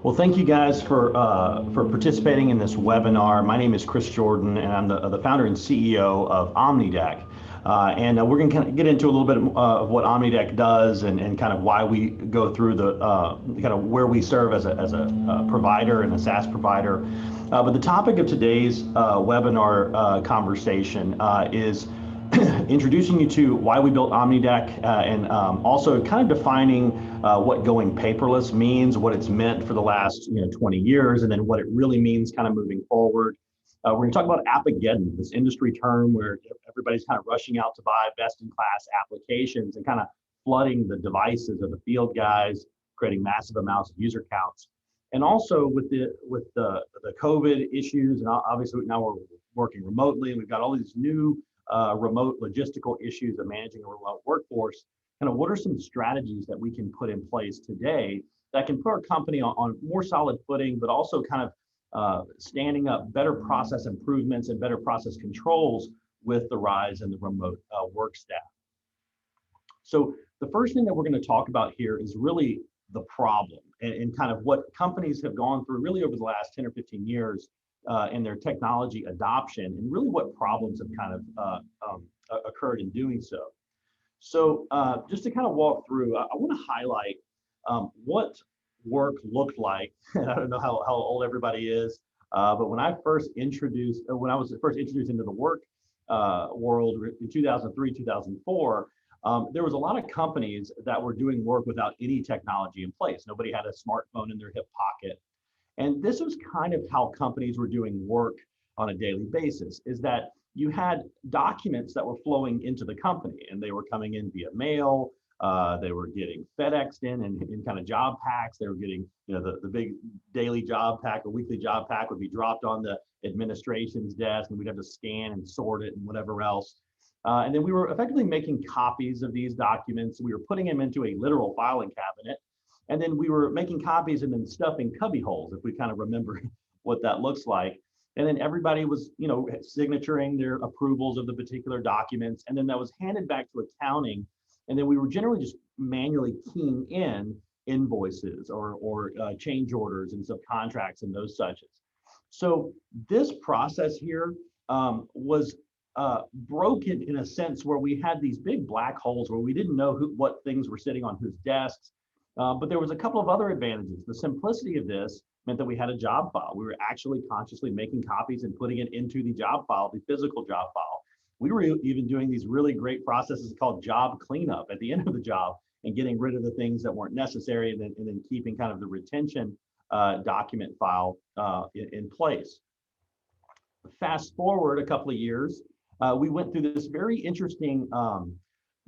Well, thank you guys for participating in this webinar. My name is Chris Jordan, and I'm the founder and CEO of Omnideck. And we're going to kind of get into a little bit of what Omnideck does and kind of why we go through the kind of where we serve as a provider and a SaaS provider. But the topic of today's webinar conversation is introducing you to why we built Omnideck and also kind of defining what going paperless means, what it's meant for the last 20 years, and then what it really means kind of moving forward. We're going to talk about Appageddon, this industry term where everybody's kind of rushing out to buy best-in-class applications and kind of flooding the devices of the field guys, creating massive amounts of user counts. And also with the COVID issues, and obviously now we're working remotely, and we've got all these new remote logistical issues of managing a remote workforce. Kind of what are some strategies that we can put in place today that can put our company on more solid footing, but also kind of standing up better process improvements and better process controls with the rise in the remote work staff. So the first thing that we're going to talk about here is really the problem and kind of what companies have gone through really over the last 10 or 15 years in their technology adoption, and really what problems have kind of occurred in doing so. So just to kind of walk through, I want to highlight what work looked like. I don't know how old everybody is, but when I was first introduced into the work world in 2003, 2004, there was a lot of companies that were doing work without any technology in place. Nobody had a smartphone in their hip pocket. And this was kind of how companies were doing work on a daily basis, is that you had documents that were flowing into the company, and they were coming in via mail. They were getting FedExed in kind of job packs. They were getting, the big daily job pack or weekly job pack would be dropped on the administration's desk, and we'd have to scan and sort it and whatever else. And then we were effectively making copies of these documents. We were putting them into a literal filing cabinet. And then we were making copies and then stuffing cubby holes, if we kind of remember what that looks like. And then everybody was, signaturing their approvals of the particular documents. And then that was handed back to accounting. And then we were generally just manually keying in invoices or change orders and subcontracts and those suches. So this process here was broken in a sense where we had these big black holes where we didn't know what things were sitting on whose desks. But there was a couple of other advantages. The simplicity of this meant that we had a job file. We were actually consciously making copies and putting it into the job file, the physical job file. We were even doing these really great processes called job cleanup at the end of the job and getting rid of the things that weren't necessary, and then keeping kind of the retention document file in place. Fast forward a couple of years, we went through this very interesting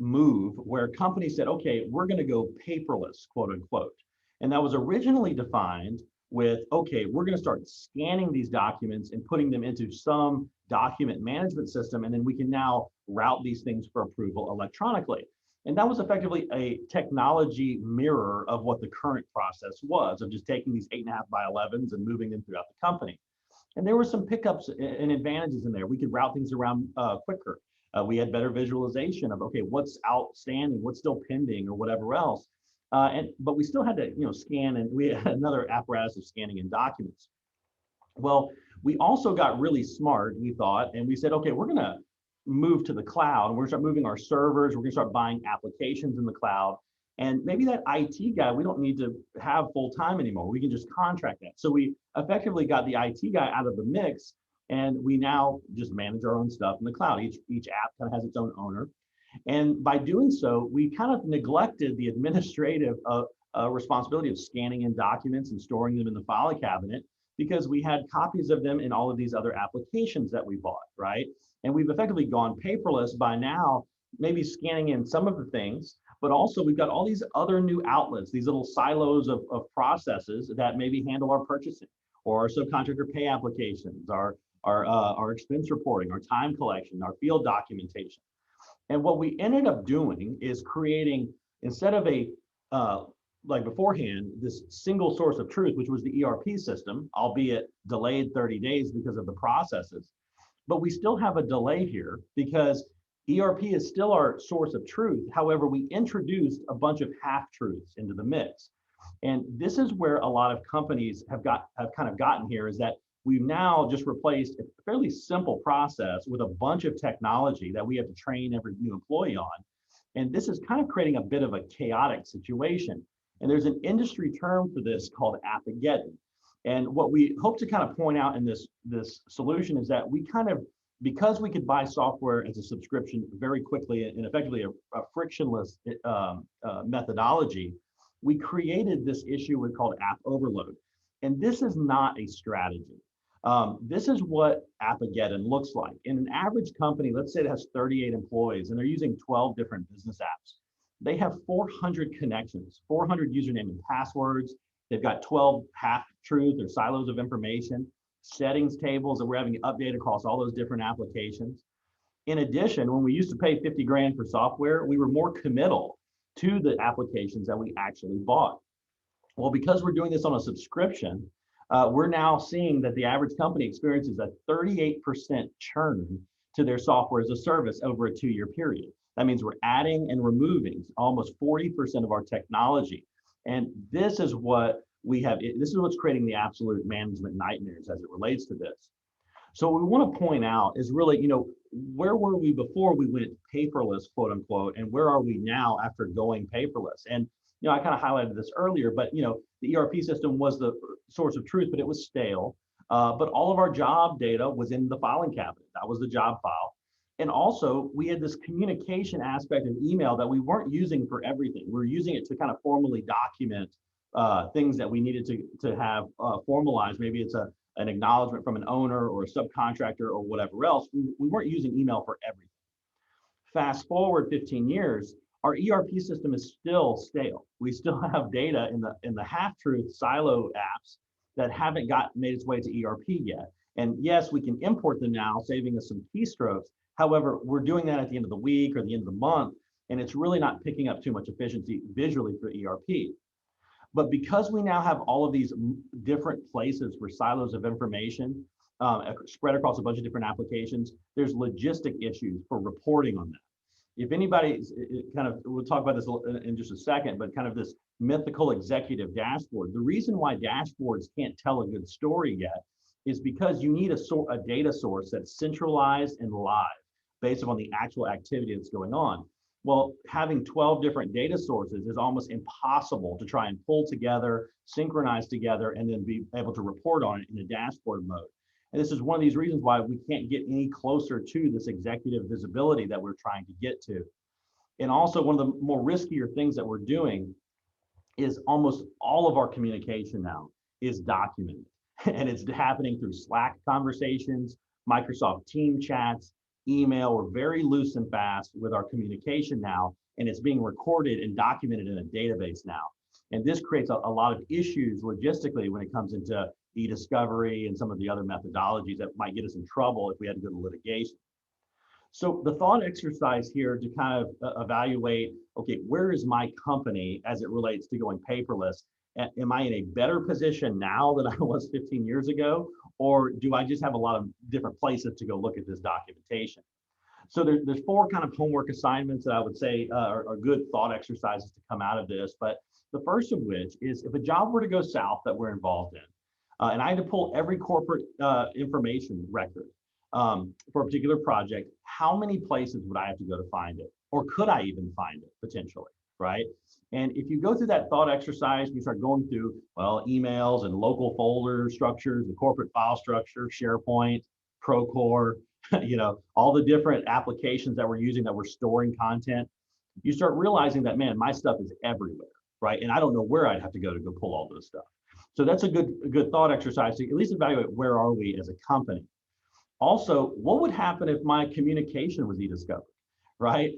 move where companies said, okay, we're going to go paperless, quote unquote. And that was originally defined with, okay, we're going to start scanning these documents and putting them into some document management system, and then we can now route these things for approval electronically. And that was effectively a technology mirror of what the current process was, of just taking these 8.5 by 11s and moving them throughout the company. And there were some pickups and advantages in there. We could route things around quicker. We had better visualization of, okay, what's outstanding, what's still pending, or whatever else. But we still had to, scan, and we had another apparatus of scanning in documents. Well, we also got really smart, we thought, and we said, okay, we're going to move to the cloud. We're going to start moving our servers. We're going to start buying applications in the cloud. And maybe that IT guy, we don't need to have full time anymore. We can just contract that. So we effectively got the IT guy out of the mix. And we now just manage our own stuff in the cloud. Each app kind of has its own owner. And by doing so, we kind of neglected the administrative responsibility of scanning in documents and storing them in the file cabinet, because we had copies of them in all of these other applications that we bought, right? And we've effectively gone paperless by now, maybe scanning in some of the things, but also we've got all these other new outlets, these little silos of processes that maybe handle our purchasing or our subcontractor pay applications, our expense reporting, our time collection, our field documentation. And what we ended up doing is creating, instead of like beforehand, this single source of truth, which was the ERP system, albeit delayed 30 days because of the processes. But we still have a delay here because ERP is still our source of truth. However, we introduced a bunch of half-truths into the mix. And this is where a lot of companies have kind of gotten here, is that we've now just replaced a fairly simple process with a bunch of technology that we have to train every new employee on. And this is kind of creating a bit of a chaotic situation. And there's an industry term for this called Appageddon. And what we hope to kind of point out in this solution is that we kind of, because we could buy software as a subscription very quickly and effectively a frictionless methodology, we created this issue we called app overload. And this is not a strategy. This is what Appageddon looks like. In an average company, let's say it has 38 employees and they're using 12 different business apps. They have 400 connections, 400 username and passwords. They've got 12 half-truths or silos of information, settings tables that we're having to update across all those different applications. In addition, when we used to pay 50 grand for software, we were more committal to the applications that we actually bought. Well, because we're doing this on a subscription, we're now seeing that the average company experiences a 38% churn to their software as a service over a 2-year period. That means we're adding and removing almost 40% of our technology. And this is what we have, this is what's creating the absolute management nightmares as it relates to this. So what we want to point out is really, where were we before we went paperless, quote unquote, and where are we now after going paperless? And I kind of highlighted this earlier, but the ERP system was the source of truth, but it was stale. But all of our job data was in the filing cabinet. That was the job file. And also we had this communication aspect of email that we weren't using for everything. We were using it to kind of formally document things that we needed to have formalized. Maybe it's an acknowledgement from an owner or a subcontractor or whatever else. We weren't using email for everything. Fast forward 15 years, our ERP system is still stale. We still have data in the half-truth silo apps that haven't made its way to ERP yet. And yes, we can import them now, saving us some keystrokes. However, we're doing that at the end of the week or the end of the month, and it's really not picking up too much efficiency visually for ERP. But because we now have all of these different places for silos of information spread across a bunch of different applications, there's logistic issues for reporting on that. If anybody we'll talk about this in just a second, but kind of this mythical executive dashboard, the reason why dashboards can't tell a good story yet is because you need a data source that's centralized and live based upon the actual activity that's going on. Well, having 12 different data sources is almost impossible to try and pull together, synchronize together, and then be able to report on it in a dashboard mode. And this is one of these reasons why we can't get any closer to this executive visibility that we're trying to get to. And also, one of the more riskier things that we're doing is almost all of our communication now is documented. And it's happening through Slack conversations, Microsoft Team chats, email. We're very loose and fast with our communication now, and it's being recorded and documented in a database now. And this creates a lot of issues logistically when it comes into e-discovery and some of the other methodologies that might get us in trouble if we had to go to litigation. So the thought exercise here to kind of evaluate, okay, where is my company as it relates to going paperless? Am I in a better position now than I was 15 years ago? Or do I just have a lot of different places to go look at this documentation? So there's 4 kind of homework assignments that I would say are good thought exercises to come out of this. But the first of which is, if a job were to go south that we're involved in, and I had to pull every corporate information record for a particular project, how many places would I have to go to find it? Or could I even find it potentially, right? And if you go through that thought exercise, you start going through, well, emails and local folder structures, the corporate file structure, SharePoint, Procore, all the different applications that we're using that we're storing content, you start realizing that, man, my stuff is everywhere, right? And I don't know where I'd have to go pull all this stuff. So that's a good thought exercise to at least evaluate where are we as a company. Also, what would happen if my communication was e-discovered, right?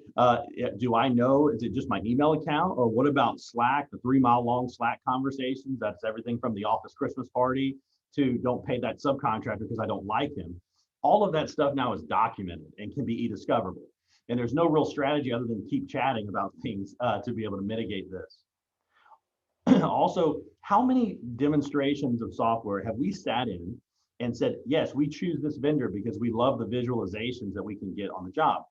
Do I know, is it just my email account? Or what about Slack, the 3-mile-long Slack conversations? That's everything from the office Christmas party to don't pay that subcontractor because I don't like him. All of that stuff now is documented and can be e-discoverable. And there's no real strategy other than keep chatting about things to be able to mitigate this. Also, how many demonstrations of software have we sat in and said, yes, we choose this vendor because we love the visualizations that we can get on the job?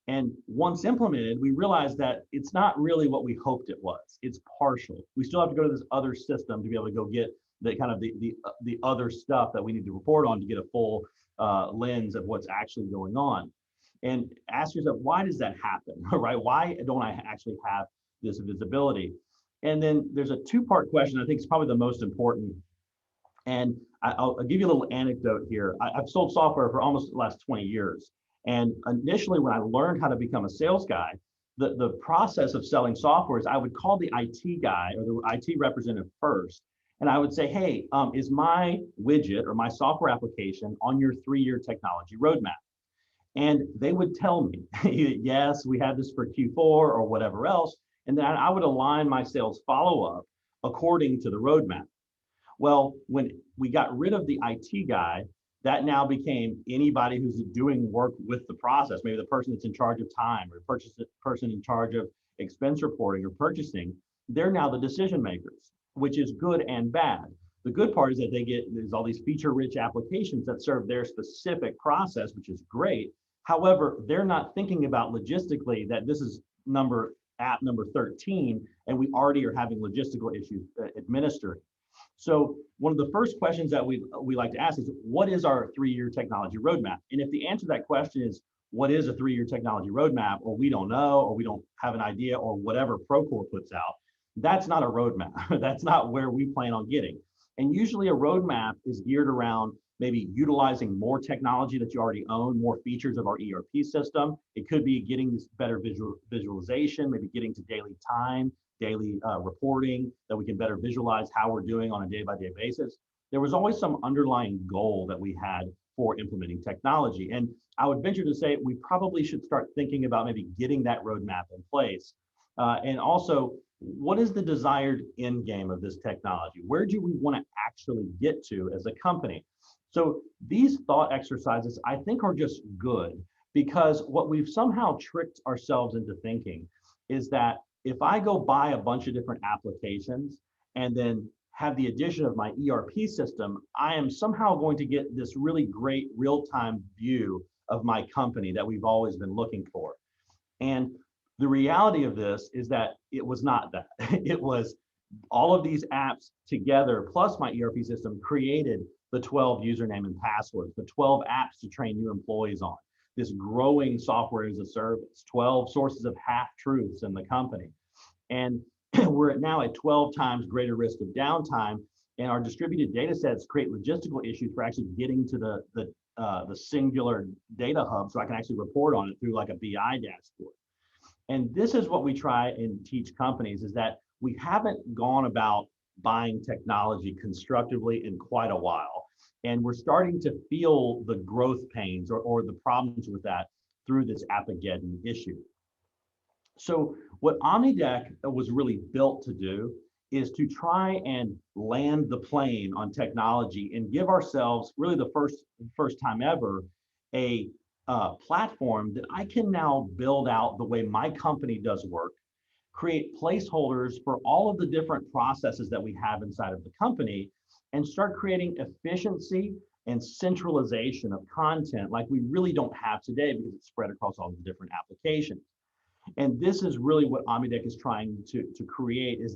And once implemented, we realized that it's not really what we hoped it was. It's partial. We still have to go to this other system to be able to go get the kind of the other stuff that we need to report on to get a full lens of what's actually going on. And ask yourself, why does that happen, right? Why don't I actually have this visibility? And then there's a two-part question I think is probably the most important. And I'll give you a little anecdote here. I've sold software for almost the last 20 years. And initially, when I learned how to become a sales guy, the process of selling software is I would call the IT guy or the IT representative first. And I would say, hey, is my widget or my software application on your 3-year technology roadmap? And they would tell me, yes, we have this for Q4 or whatever else. And then I would align my sales follow-up according to the roadmap. Well, when we got rid of the IT guy, that now became anybody who's doing work with the process, maybe the person that's in charge of time or the person in charge of expense reporting or purchasing. They're now the decision makers, which is good and bad. The good part is that there's all these feature-rich applications that serve their specific process, which is great. However, they're not thinking about logistically that this is app number 13, and we already are having logistical issues administering. So one of the first questions that we like to ask is, what is our 3-year technology roadmap? And if the answer to that question is, what is a 3-year technology roadmap, or we don't know, or we don't have an idea, or whatever Procore puts out, that's not a roadmap. That's not where we plan on getting. And usually a roadmap is geared around maybe utilizing more technology that you already own, more features of our ERP system. It could be getting this better visualization, maybe getting to daily time, daily reporting, that we can better visualize how we're doing on a day-by-day basis. There was always some underlying goal that we had for implementing technology. And I would venture to say we probably should start thinking about maybe getting that roadmap in place. And also, what is the desired end game of this technology? Where do we want to actually get to as a company? So these thought exercises, I think, are just good, because what we've somehow tricked ourselves into thinking is that if I go buy a bunch of different applications and then have the addition of my ERP system, I am somehow going to get this really great real-time view of my company that we've always been looking for. And the reality of this is that it was not that. It was all of these apps together, plus my ERP system, created the 12 username and passwords, the 12 apps to train new employees on, this growing software as a service, 12 sources of half-truths in the company. And we're now at 12 times greater risk of downtime, and our distributed data sets create logistical issues for actually getting to the singular data hub, so I can actually report on it through like a BI dashboard. And this is what we try and teach companies, is that we haven't gone about buying technology constructively in quite a while. And we're starting to feel the growth pains or the problems with that through this Appageddon issue. So what Omnideck was really built to do is to try and land the plane on technology and give ourselves, really the first time ever, a platform that I can now build out the way my company does work, create placeholders for all of the different processes that we have inside of the company, and start creating efficiency and centralization of content like we really don't have today, because it's spread across all the different applications. And this is really what Omnideck is trying to create, is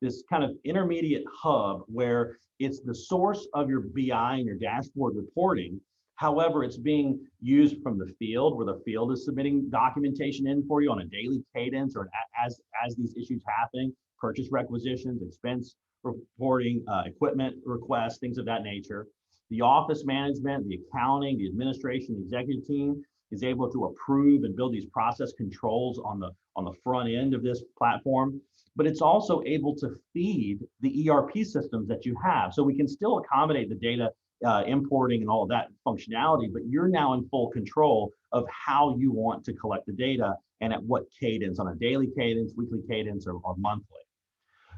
this kind of intermediate hub where it's the source of your BI and your dashboard reporting. However, it's being used from the field, where the field is submitting documentation in for you on a daily cadence, or as these issues happen, purchase requisitions, expense reporting, equipment requests, things of that nature. The office management, the accounting, the administration, the executive team is able to approve and build these process controls on the front end of this platform. But it's also able to feed the ERP systems that you have. So we can still accommodate the data importing and all of that functionality, but you're now in full control of how you want to collect the data and at what cadence, on a daily cadence, weekly cadence, or monthly.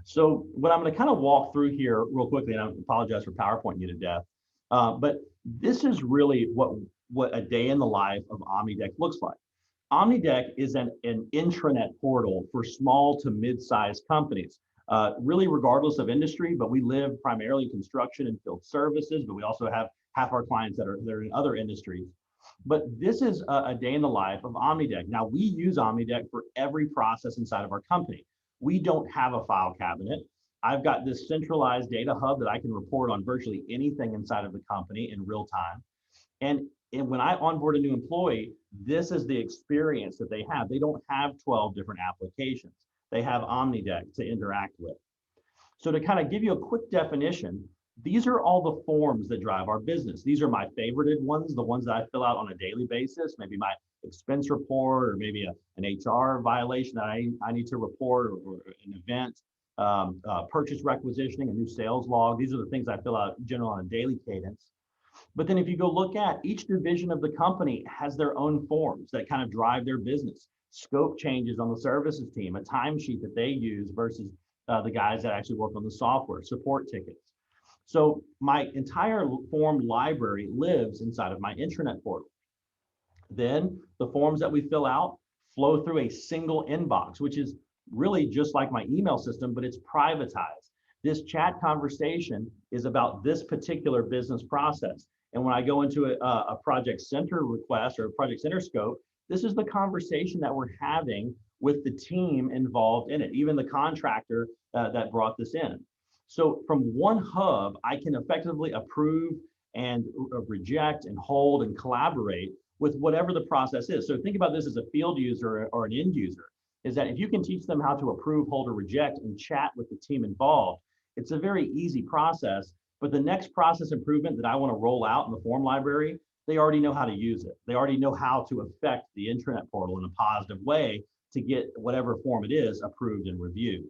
So what I'm going to kind of walk through here real quickly, and I apologize for PowerPointing you to death, but this is really what a day in the life of Omnideck looks like. Omnideck is an intranet portal for small to mid-sized companies, really regardless of industry, but we live primarily in construction and field services, but we also have half our clients that are in other industries. But this is a day in the life of Omnideck. Now, we use Omnideck for every process inside of our company. We don't have a file cabinet. I've got this centralized data hub that I can report on virtually anything inside of the company in real time. And when I onboard a new employee, this is the experience that they have. They don't have 12 different applications. They have Omnideck to interact with. So to kind of give you a quick definition, these are all the forms that drive our business. These are my favorited ones, the ones that I fill out on a daily basis, maybe my expense report or maybe an HR violation that I need to report or an event, purchase requisitioning, a new sales log. These are the things I fill out generally on a daily cadence. But then if you go look at each division of the company has their own forms that kind of drive their business. Scope changes on the services team, a timesheet that they use versus the guys that actually work on the software, support tickets. So my entire form library lives inside of my intranet portal. Then the forms that we fill out flow through a single inbox, which is really just like my email system, but it's privatized. This chat conversation is about this particular business process. And when I go into a project center request or a project center scope, this is the conversation that we're having with the team involved in it, even the contractor that brought this in. So from one hub, I can effectively approve and reject and hold and collaborate with whatever the process is. So think about this as a field user or an end user, is that if you can teach them how to approve, hold, or reject and chat with the team involved, it's a very easy process. But the next process improvement that I want to roll out in the form library, they already know how to use it. They already know how to affect the intranet portal in a positive way to get whatever form it is approved and reviewed.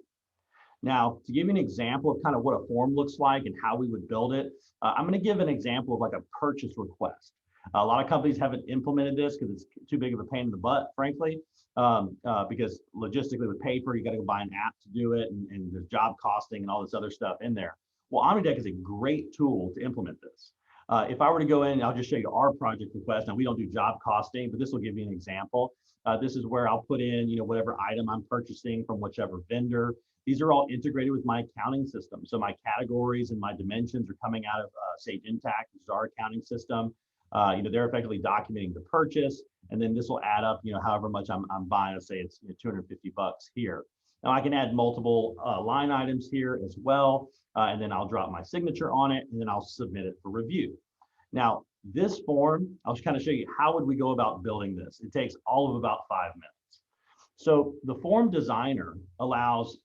Now, to give you an example of kind of what a form looks like and how we would build it, I'm going to give an example of like a purchase request. A lot of companies haven't implemented this because it's too big of a pain in the butt, frankly, because logistically with paper, you got to go buy an app to do it, and there's job costing and all this other stuff in there. Well, Omnideck is a great tool to implement this. If I were to go in, I'll just show you our project request. Now, we don't do job costing, but this will give you an example. This is where I'll put in, whatever item I'm purchasing from whichever vendor. These are all integrated with my accounting system. So my categories and my dimensions are coming out of Sage Intacct, which is our accounting system. They're effectively documenting the purchase, and then this will add up, however much I'm buying. Let's say it's $250 here. Now I can add multiple line items here as well, and then I'll drop my signature on it, and then I'll submit it for review. Now this form, I'll just kind of show you how would we go about building this. It takes all of about 5 minutes. So the form designer allows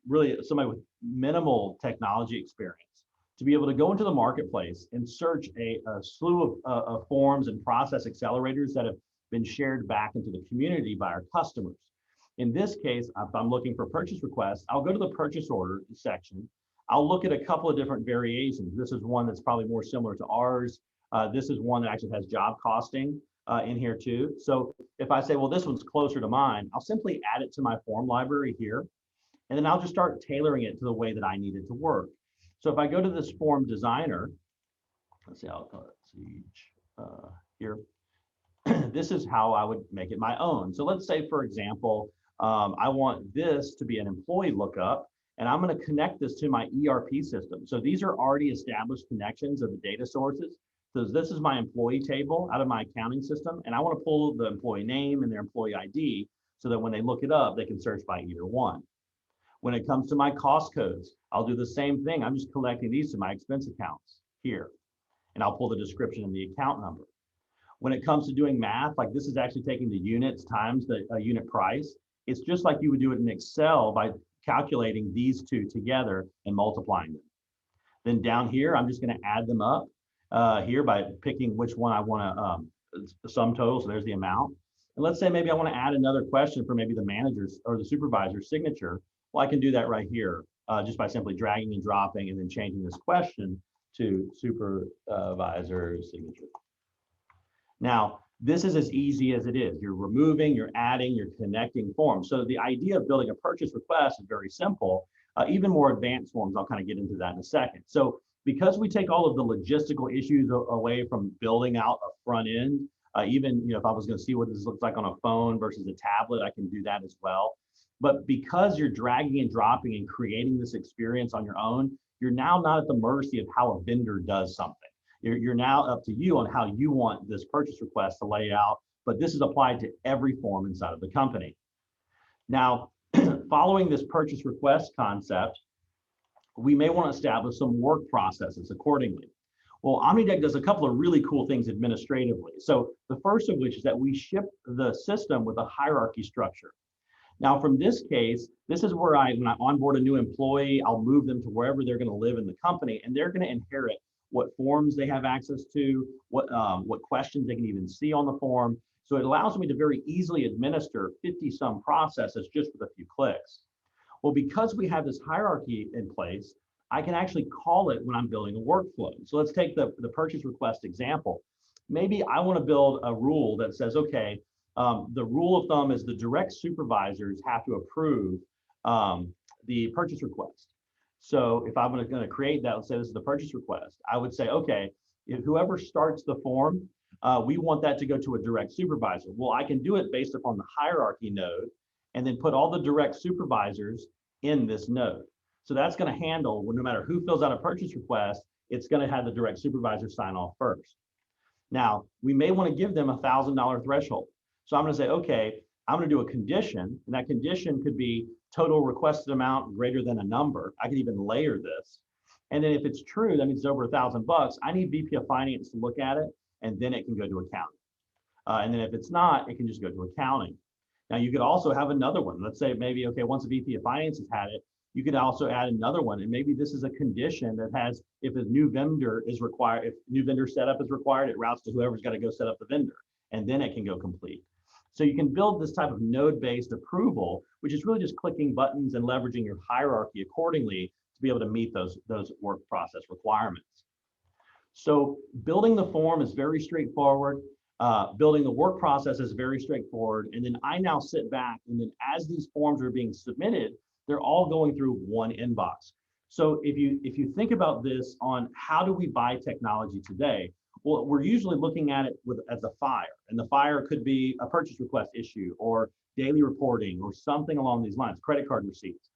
really somebody with minimal technology experience to be able to go into the marketplace and search a slew of forms and process accelerators that have been shared back into the community by our customers. In this case, if I'm looking for purchase requests, I'll go to the purchase order section. I'll look at a couple of different variations. This is one that's probably more similar to ours. This is one that actually has job costing in here too. So if I say, well, this one's closer to mine, I'll simply add it to my form library here, and then I'll just start tailoring it to the way that I need it to work. So if I go to this form designer, let's see, I'll call it Sage here. This is how I would make it my own. So let's say, for example, I want this to be an employee lookup, and I'm going to connect this to my ERP system. So these are already established connections of the data sources. So this is my employee table out of my accounting system, and I want to pull the employee name and their employee ID so that when they look it up, they can search by either one. When it comes to my cost codes, I'll do the same thing. I'm just collecting these to my expense accounts here, and I'll pull the description and the account number. When it comes to doing math, like this is actually taking the units times the unit price. It's just like you would do it in Excel by calculating these two together and multiplying them. Then down here, I'm just going to add them up here by picking which one I want to sum total. So there's the amount. And let's say maybe I want to add another question for maybe the manager's or the supervisor's signature. Well, I can do that right here just by simply dragging and dropping and then changing this question to supervisor's signature. Now, this is as easy as it is. You're removing, you're adding, you're connecting forms. So the idea of building a purchase request is very simple. Even more advanced forms, I'll kind of get into that in a second. So because we take all of the logistical issues away from building out a front end, even if I was going to see what this looks like on a phone versus a tablet, I can do that as well. But because you're dragging and dropping and creating this experience on your own, you're now not at the mercy of how a vendor does something. You're now up to you on how you want this purchase request to lay out, but this is applied to every form inside of the company. Now, following this purchase request concept, we may want to establish some work processes accordingly. Well, Omnideck does a couple of really cool things administratively. So the first of which is that we ship the system with a hierarchy structure. Now, from this case, this is where when I onboard a new employee, I'll move them to wherever they're going to live in the company, and they're going to inherit what forms they have access to, what questions they can even see on the form. So it allows me to very easily administer 50-some processes just with a few clicks. Well, because we have this hierarchy in place, I can actually call it when I'm building a workflow. So let's take the purchase request example. Maybe I want to build a rule that says, okay, the rule of thumb is the direct supervisors have to approve the purchase request. So if I'm going to create that, let's say this is the purchase request, I would say, okay, if whoever starts the form, we want that to go to a direct supervisor. Well, I can do it based upon the hierarchy node and then put all the direct supervisors in this node. So that's going to handle, no matter who fills out a purchase request, it's going to have the direct supervisor sign off first. Now, we may want to give them a $1,000 threshold. So I'm going to say, okay, I'm going to do a condition, and that condition could be total requested amount greater than a number. I could even layer this. And then if it's true, that means it's over $1,000. I need VP of Finance to look at it, and then it can go to accounting. And then if it's not, it can just go to accounting. Now, you could also have another one. Let's say maybe, okay, once a VP of Finance has had it, you could also add another one. And maybe this is a condition that has, if a new vendor is required, if new vendor setup is required, it routes to whoever's got to go set up the vendor, and then it can go complete. So you can build this type of node-based approval, which is really just clicking buttons and leveraging your hierarchy accordingly to be able to meet those work process requirements. So building the form is very straightforward. Building the work process is very straightforward. And then I now sit back, and then as these forms are being submitted, they're all going through one inbox. So if you think about this on how do we buy technology today, well, we're usually looking at it as a fire, and the fire could be a purchase request issue or daily reporting or something along these lines, credit card receipts.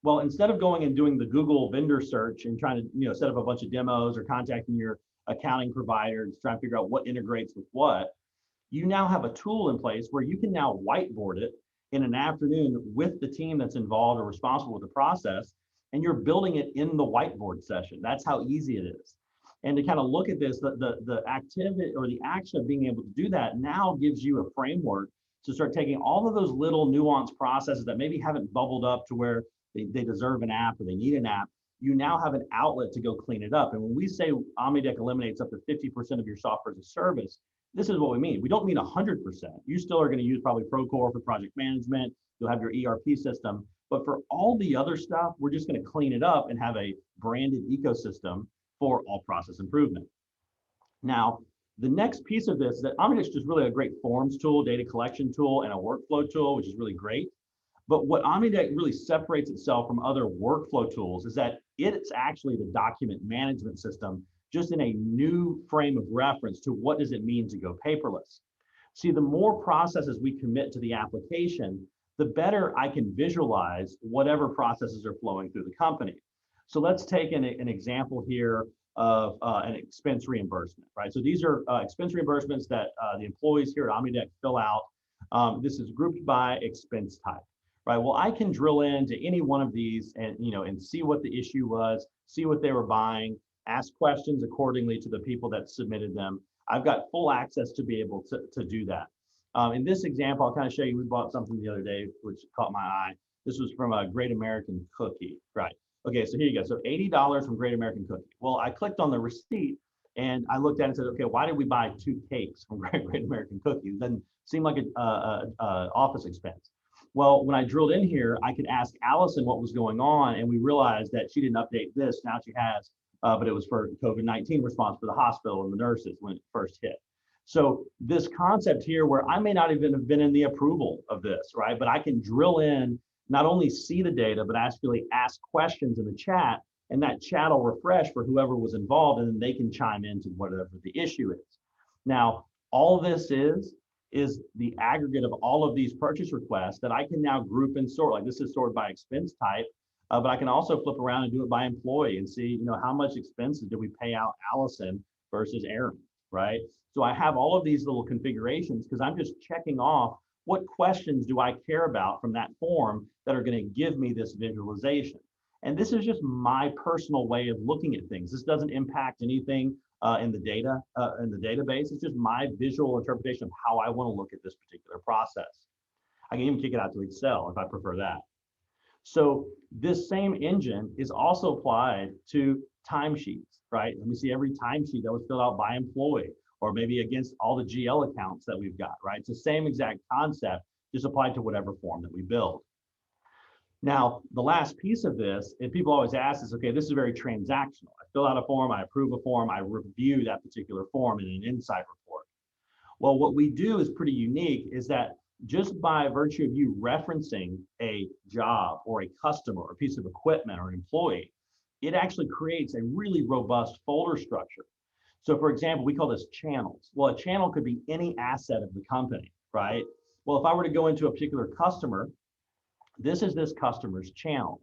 Well, instead of going and doing the Google vendor search and trying to set up a bunch of demos or contacting your accounting providers, trying to figure out what integrates with what, you now have a tool in place where you can now whiteboard it in an afternoon with the team that's involved or responsible with the process, and you're building it in the whiteboard session. That's how easy it is. And to kind of look at this, the activity or the action of being able to do that now gives you a framework to start taking all of those little nuanced processes that maybe haven't bubbled up to where they deserve an app or they need an app. You now have an outlet to go clean it up. And when we say Omnideck eliminates up to 50% of your software as a service, this is what we mean. We don't mean 100%. You still are going to use probably Procore for project management. You'll have your ERP system. But for all the other stuff, we're just going to clean it up and have a branded ecosystem for all process improvement. Now, the next piece of this is that Omnideck is just really a great forms tool, data collection tool, and a workflow tool, which is really great. But what Omnideck really separates itself from other workflow tools is that it's actually the document management system, just in a new frame of reference to what does it mean to go paperless. See, the more processes we commit to the application, the better I can visualize whatever processes are flowing through the company. So let's take an example here of an expense reimbursement, right? So these are expense reimbursements that the employees here at Omnideck fill out. This is grouped by expense type, right? Well, I can drill into any one of these and see what the issue was, see what they were buying, ask questions accordingly to the people that submitted them. I've got full access to be able to do that. In this example, I'll kind of show you, we bought something the other day, which caught my eye. This was from a Great American Cookie, right? Okay, so here you go. So $80 from Great American Cookie. Well, I clicked on the receipt and I looked at it and said, okay, why did we buy 2 cakes from Great American Cookie? It doesn't seem like an office expense. Well, when I drilled in here, I could ask Allison what was going on, and we realized that she didn't update this. Now she has, but it was for COVID-19 response for the hospital and the nurses when it first hit. So this concept here where I may not even have been in the approval of this, right? But I can drill in, not only see the data, but actually ask questions in the chat, and that chat will refresh for whoever was involved, and then they can chime into whatever the issue is. Now, all this is the aggregate of all of these purchase requests that I can now group and sort. Like this is sorted by expense type, but I can also flip around and do it by employee and see, how much expenses did we pay out Allison versus Aaron, right? So I have all of these little configurations because I'm just checking off what questions do I care about from that form that are going to give me this visualization. And this is just my personal way of looking at things. This doesn't impact anything in the data, in the database. It's just my visual interpretation of how I want to look at this particular process. I can even kick it out to Excel if I prefer that. So this same engine is also applied to timesheets, right? Let me see every timesheet that was filled out by employee, or maybe against all the GL accounts that we've got, right? It's the same exact concept, just applied to whatever form that we build. Now, the last piece of this, and people always ask is, okay, this is very transactional. I fill out a form, I approve a form, I review that particular form in an insight report. Well, what we do is pretty unique is that just by virtue of you referencing a job or a customer or a piece of equipment or an employee, it actually creates a really robust folder structure. So for example, we call this channels. Well, a channel could be any asset of the company, right? Well, if I were to go into a particular customer, this is this customer's channel.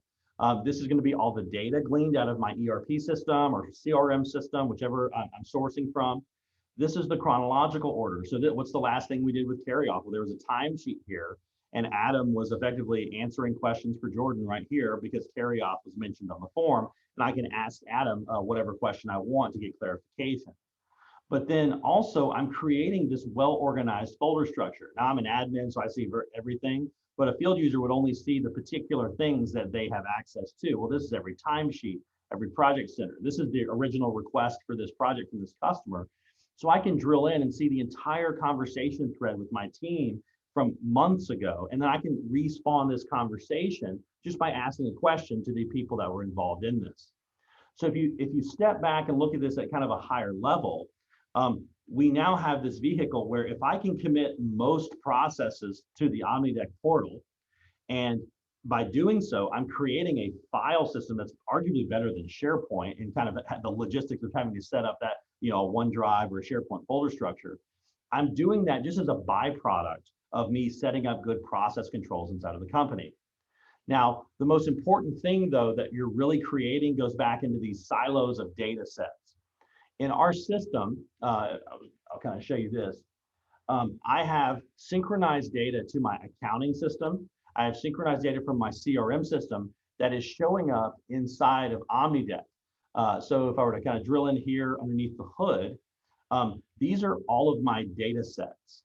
This is going to be all the data gleaned out of my ERP system or CRM system, whichever I'm sourcing from. This is the chronological order. So what's the last thing we did with carryoff? Well, there was a timesheet here, and Adam was effectively answering questions for Jordan right here because carryoff was mentioned on the form, and I can ask Adam whatever question I want to get clarification. But then also I'm creating this well-organized folder structure. Now I'm an admin, so I see everything, but a field user would only see the particular things that they have access to. Well, this is every timesheet, every project center. This is the original request for this project from this customer. So I can drill in and see the entire conversation thread with my team from months ago. And then I can respawn this conversation just by asking a question to the people that were involved in this. So if you step back and look at this at kind of a higher level, we now have this vehicle where if I can commit most processes to the Omnideck portal, and by doing so, I'm creating a file system that's arguably better than SharePoint and kind of the logistics of having to set up that, a OneDrive or a SharePoint folder structure. I'm doing that just as a byproduct of me setting up good process controls inside of the company. Now, the most important thing, though, that you're really creating goes back into these silos of data sets. In our system, I'll kind of show you this. I have synchronized data to my accounting system. I have synchronized data from my CRM system that is showing up inside of Omnideck. So if I were to kind of drill in here underneath the hood, these are all of my data sets.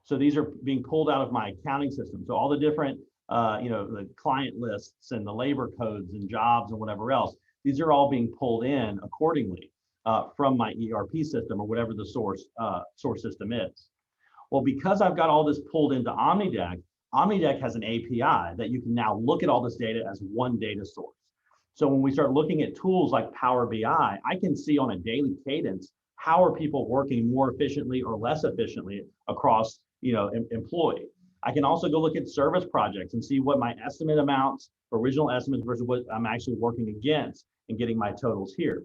So these are being pulled out of my accounting system. So all the different, the client lists and the labor codes and jobs and whatever else, these are all being pulled in accordingly from my ERP system or whatever the source system is. Well, because I've got all this pulled into Omnideck, Omnideck has an API that you can now look at all this data as one data source. So when we start looking at tools like Power BI, I can see on a daily cadence, how are people working more efficiently or less efficiently across, employee. I can also go look at service projects and see what my estimate amounts, original estimates versus what I'm actually working against and getting my totals here.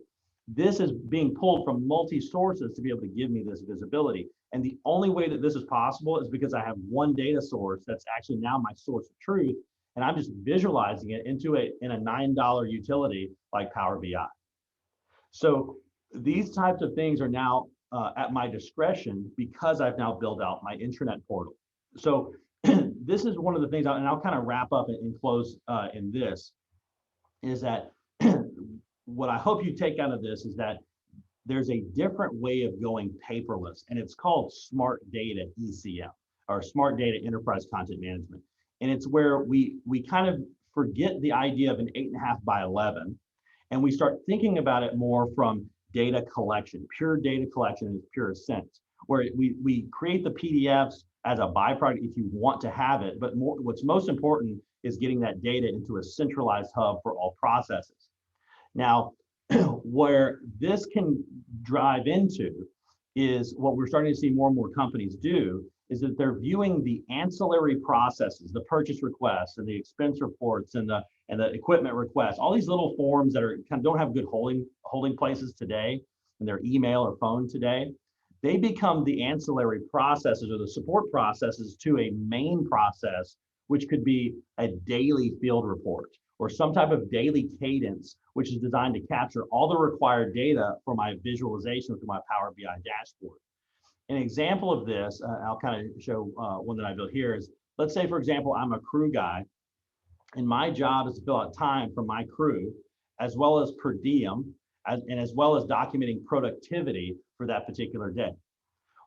This is being pulled from multi-sources to be able to give me this visibility. And the only way that this is possible is because I have one data source that's actually now my source of truth, and I'm just visualizing it in a $9 utility like Power BI. So these types of things are now at my discretion because I've now built out my intranet portal. So this is one of the things, and I'll kind of wrap up and close in this, is that what I hope you take out of this is that there's a different way of going paperless, and it's called Smart Data ECM, or Smart Data Enterprise Content Management. And it's where we kind of forget the idea of an 8.5 by 11, and we start thinking about it more from data collection, pure data collection in its purest sense, where we create the PDFs as a byproduct if you want to have it, but what's most important is getting that data into a centralized hub for all processes. Now, where this can drive into is what we're starting to see more and more companies do is that they're viewing the ancillary processes, the purchase requests and the expense reports and the equipment requests, all these little forms that are kind of don't have good holding places today in their email or phone today. They become the ancillary processes or the support processes to a main process, which could be a daily field report or some type of daily cadence, which is designed to capture all the required data for my visualization through my Power BI dashboard. An example of this, I'll kind of show one that I built here is, let's say, for example, I'm a crew guy, and my job is to fill out time for my crew, as well as per diem, and as well as documenting productivity for that particular day.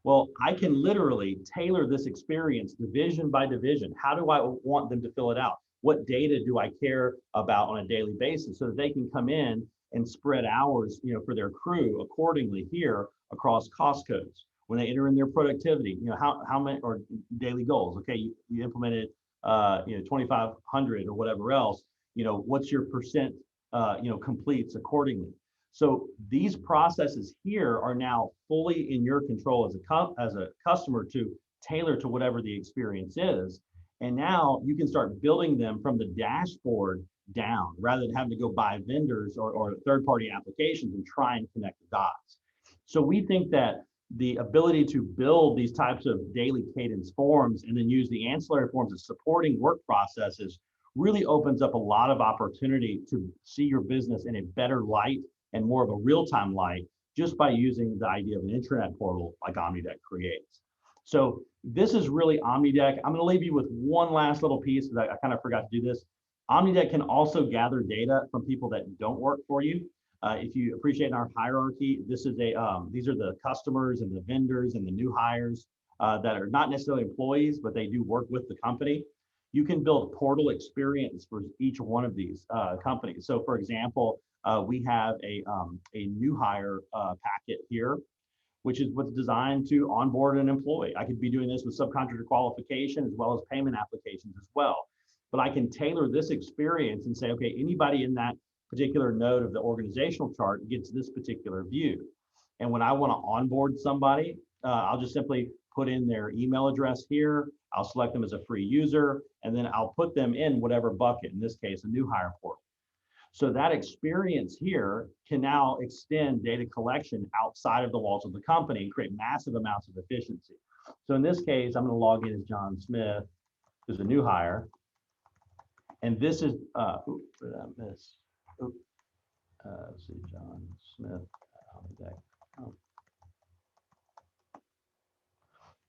Well, I can literally tailor this experience division by division. How do I want them to fill it out? What data do I care about on a daily basis so that they can come in and spread hours, for their crew accordingly here across cost codes. When they enter in their productivity, how many or daily goals. Okay, you implemented 2,500 or whatever else. What's your percent completes accordingly. So these processes here are now fully in your control as a customer to tailor to whatever the experience is. And now you can start building them from the dashboard down rather than having to go buy vendors or third-party applications and try and connect the dots. So we think that the ability to build these types of daily cadence forms and then use the ancillary forms as supporting work processes really opens up a lot of opportunity to see your business in a better light and more of a real-time light just by using the idea of an intranet portal like Omnideck creates. So this is really Omnideck. I'm going to leave you with one last little piece because I kind of forgot to do this. Omnideck can also gather data from people that don't work for you. If you appreciate our hierarchy, these are the customers and the vendors and the new hires that are not necessarily employees, but they do work with the company. You can build portal experience for each one of these companies. So for example, we have a new hire packet here, which is what's designed to onboard an employee. I could be doing this with subcontractor qualification as well as payment applications as well. But I can tailor this experience and say, okay, anybody in that particular node of the organizational chart gets this particular view. And when I want to onboard somebody, I'll just simply put in their email address here. I'll select them as a free user, and then I'll put them in whatever bucket, in this case, a new hire portal. So that experience here can now extend data collection outside of the walls of the company and create massive amounts of efficiency. So in this case, I'm going to log in as John Smith, who's a new hire. And this is, oops, where did I miss? Oops. Let's see, John Smith, Omnideck. Oh.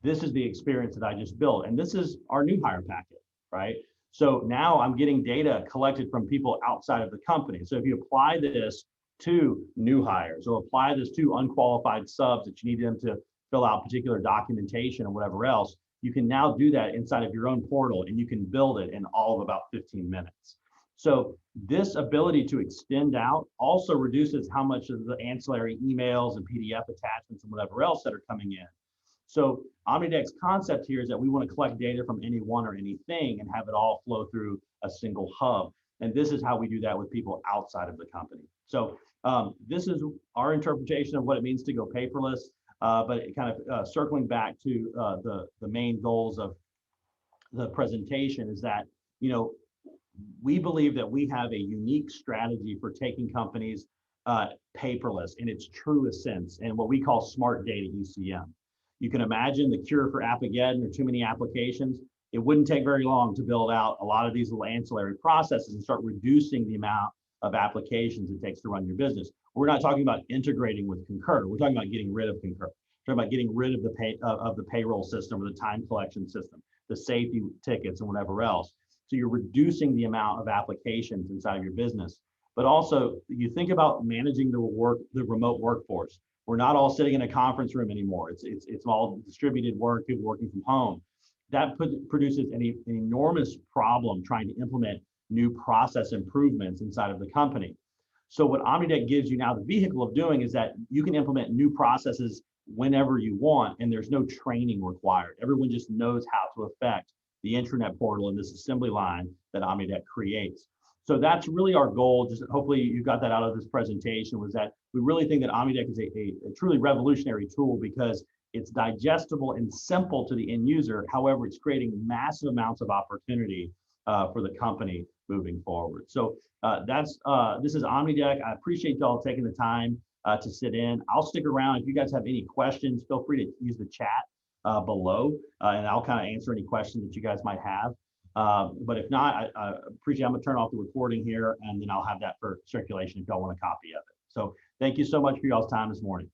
This is the experience that I just built. And this is our new hire packet, right? So now I'm getting data collected from people outside of the company. So if you apply this to new hires or apply this to unqualified subs that you need them to fill out particular documentation or whatever else, you can now do that inside of your own portal and you can build it in all of about 15 minutes. So this ability to extend out also reduces how much of the ancillary emails and PDF attachments and whatever else that are coming in. So Omnideck's concept here is that we want to collect data from anyone or anything and have it all flow through a single hub. And this is how we do that with people outside of the company. So this is our interpretation of what it means to go paperless, but it kind of circling back to the main goals of the presentation is that, we believe that we have a unique strategy for taking companies paperless in its truest sense and what we call smart data ECM. You can imagine the cure for Appageddon or too many applications. It wouldn't take very long to build out a lot of these little ancillary processes and start reducing the amount of applications it takes to run your business. We're not talking about integrating with Concur. We're talking about getting rid of Concur. We're talking about getting rid of the payroll system or the time collection system, the safety tickets and whatever else. So you're reducing the amount of applications inside of your business. But also, you think about managing the remote workforce. We're not all sitting in a conference room anymore. It's all distributed work, people working from home. That produces an enormous problem trying to implement new process improvements inside of the company. So what Omnideck gives you now the vehicle of doing is that you can implement new processes whenever you want, and there's no training required. Everyone just knows how to affect the intranet portal and this assembly line that Omnideck creates. So that's really our goal. Just hopefully you got that out of this presentation, was that we really think that Omnideck is a truly revolutionary tool because it's digestible and simple to the end user. However, it's creating massive amounts of opportunity for the company moving forward. So this is Omnideck. I appreciate y'all taking the time to sit in. I'll stick around. If you guys have any questions, feel free to use the chat below, and I'll kind of answer any questions that you guys might have. But if not, I appreciate. I'm gonna turn off the recording here, and then I'll have that for circulation if y'all want a copy of it. So thank you so much for y'all's time this morning.